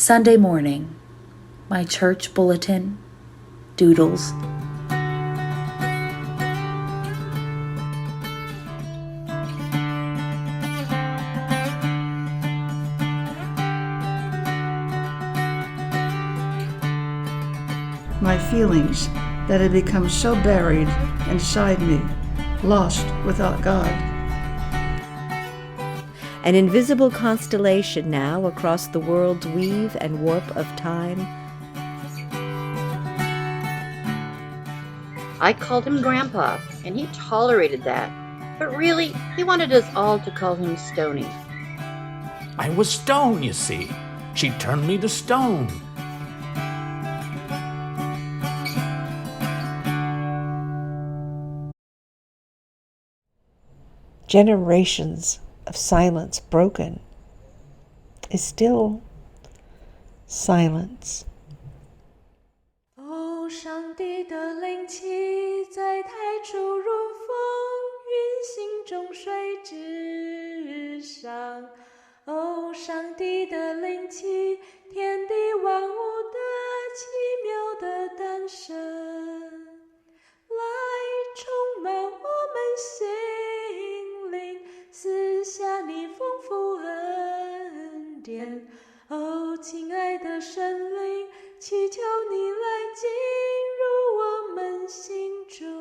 Sunday morning, my church bulletin, doodles. My feelings that had become so buried inside me, lost without God. An invisible constellation now across the world's weave and warp of time. I called him Grandpa, and he tolerated that. But really, he wanted us all to call him Stony. I was stone, you see. She turned me to stone. Generations of silence broken is still silence. 哦，上帝的灵气在太初如风，运行中水之上。哦，上帝的灵气，天地万物的奇妙的诞生，来充满我们心灵，赐下你丰富恩典。哦，亲爱的神灵，祈求你来进入我们心中。